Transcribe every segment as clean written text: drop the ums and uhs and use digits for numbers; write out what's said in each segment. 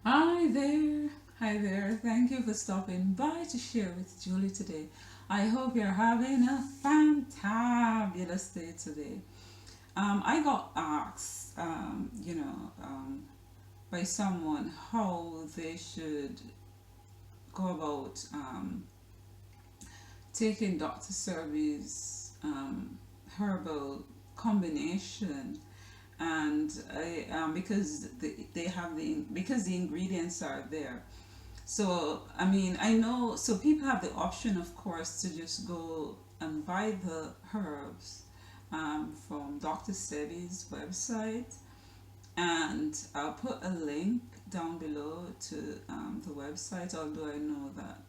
Hi there. Thank you for stopping by to share with Julie today. I hope you're having a fantabulous day today. I got asked, by someone how they should go about taking Dr. Sebi's herbal combination, and because they have because the ingredients are there. So, I mean, I know, so people have the option, of course, to just go and buy the herbs from Dr. Sebi's website. And I'll put a link down below to the website, although I know that,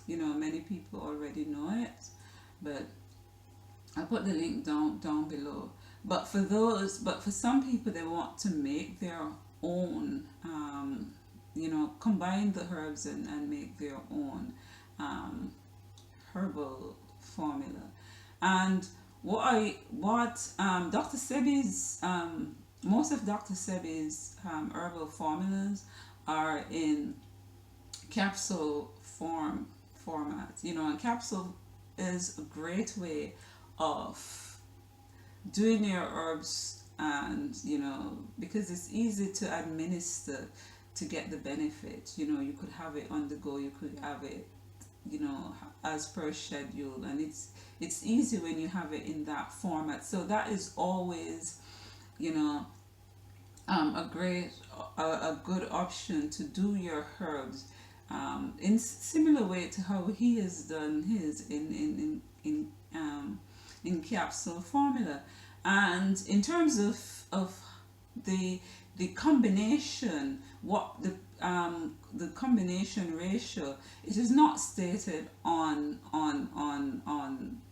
many people already know it. But I'll put the link down below. But for some people, they want to make their own, combine the herbs and make their own um, herbal formula. And what Dr. Sebi's most of Dr. Sebi's herbal formulas are in capsule format. And capsule is a great way of doing your herbs, and because it's easy to administer to get the benefit. You could have it on the go, you could have it, as per schedule, and it's easy when you have it in that format. So that is always, you know a great a good option to do your herbs in similar way to how he has done his in capsule formula. And in terms of the the combination, what the combination ratio, it is not stated on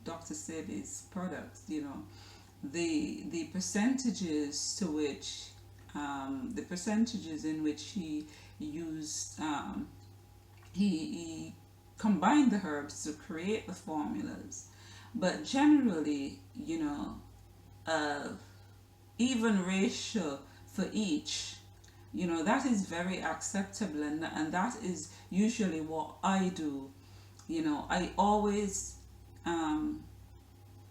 Dr. Sebi's products. The percentages to which the percentages in which he used he combined the herbs to create the formulas. But generally, uh, even ratio for each, that is very acceptable, and that is usually what I do. I always um,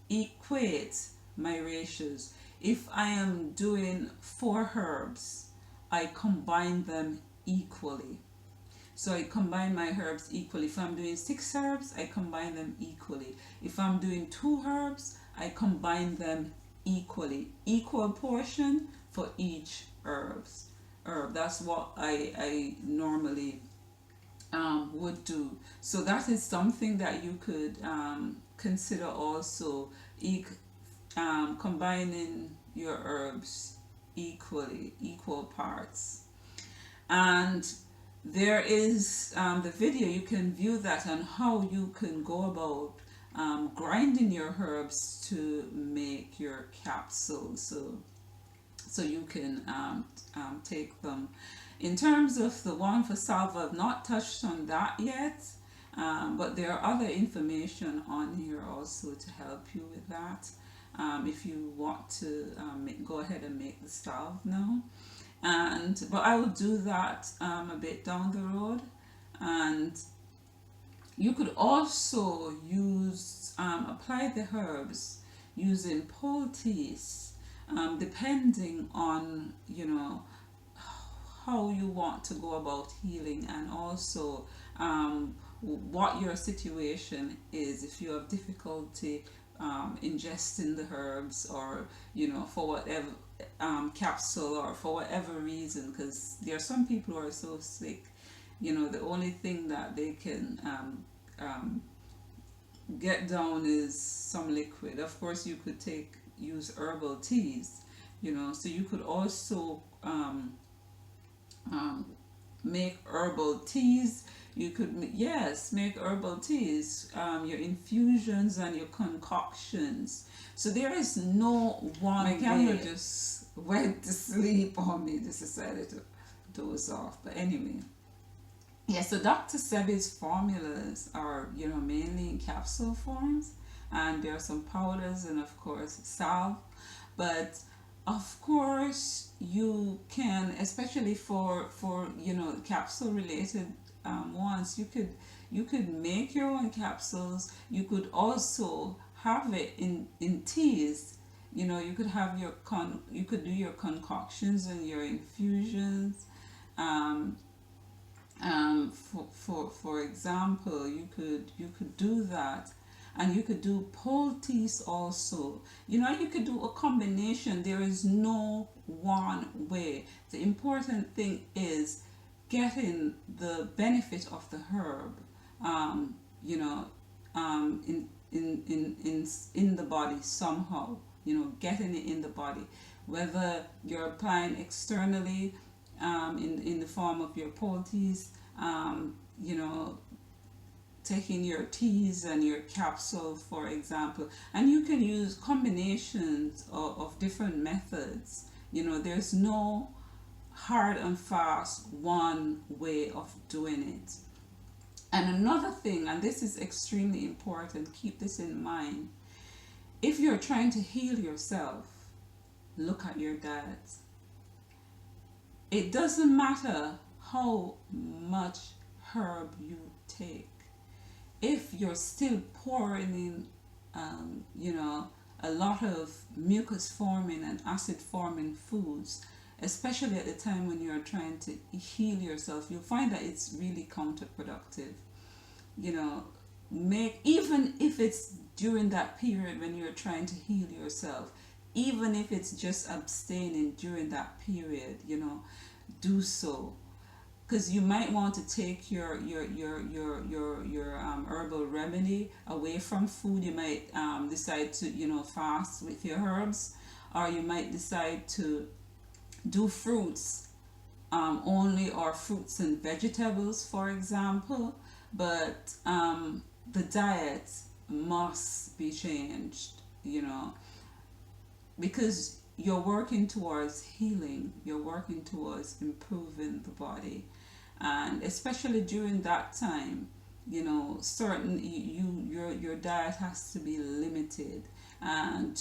equate my ratios. If I am doing 4 herbs, I combine them equally. So I combine my herbs equally. If I'm doing 6 herbs, I combine them equally. If I'm doing 2 herbs, I combine them equally. Equal portion for each herb. That's what I normally would do. So that is something that you could consider also. Combining your herbs equally, equal parts. And there is the video, you can view that on how you can go about grinding your herbs to make your capsules, so you can take them. In terms of the one for salve, I've not touched on that yet, but there are other information on here also to help you with that, if you want to go ahead and make the salve now. But I will do that a bit down the road. And you could also use apply the herbs using poultice, depending on how you want to go about healing, and also what your situation is. If you have difficulty ingesting the herbs, or for whatever capsule, or for whatever reason, because there are some people who are so sick, the only thing that they can get down is some liquid. Of course, you could use herbal teas, so you could also um, make herbal teas. You could, yes, make herbal teas, your infusions and your concoctions. So there is no one. My camera just went to sleep on me. Just decided to doze off. But anyway, yeah. So Dr. Sebi's formulas are, mainly in capsule forms, and there are some powders and of course salve. But Of course, you can, especially for capsule related ones. You could make your own capsules. You could also have it in teas. You could have you could do your concoctions and your infusions. Um, for example, you could do that, and you could do poultice also. You could do a combination. There is no one way. The important thing is getting the benefit of the herb, um, you know in the body somehow. Getting it in the body, whether you're applying externally, in the form of your poultice, you know, taking your teas and your capsule, for example. And you can use combinations of different methods. There's no hard and fast one way of doing it. And another thing, and this is extremely important, keep this in mind. If you're trying to heal yourself, look at your diet. It doesn't matter how much herb you take. If you're still pouring in, a lot of mucus forming and acid forming foods, especially at the time when you're trying to heal yourself, you'll find that it's really counterproductive. Even if it's during that period when you're trying to heal yourself, even if it's just abstaining during that period, do so, because you might want to take your herbal remedy away from food. You might decide to fast with your herbs, or you might decide to do fruits only, or fruits and vegetables, for example. But the diet must be changed, because you're working towards healing, you're working towards improving the body. And especially during that time, certain your diet has to be limited. And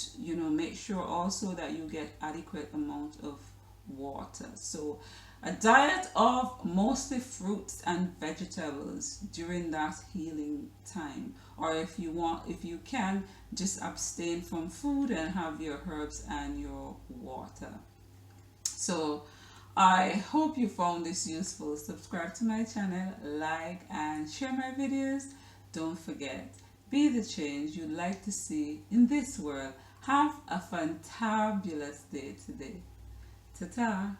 make sure also that you get adequate amount of water. So a diet of mostly fruits and vegetables during that healing time. Or if you can, just abstain from food and have your herbs and your water. So I hope you found this useful. Subscribe to my channel, like and share my videos. Don't forget, be the change you'd like to see in this world. Have a fantabulous day today. Ta-ta.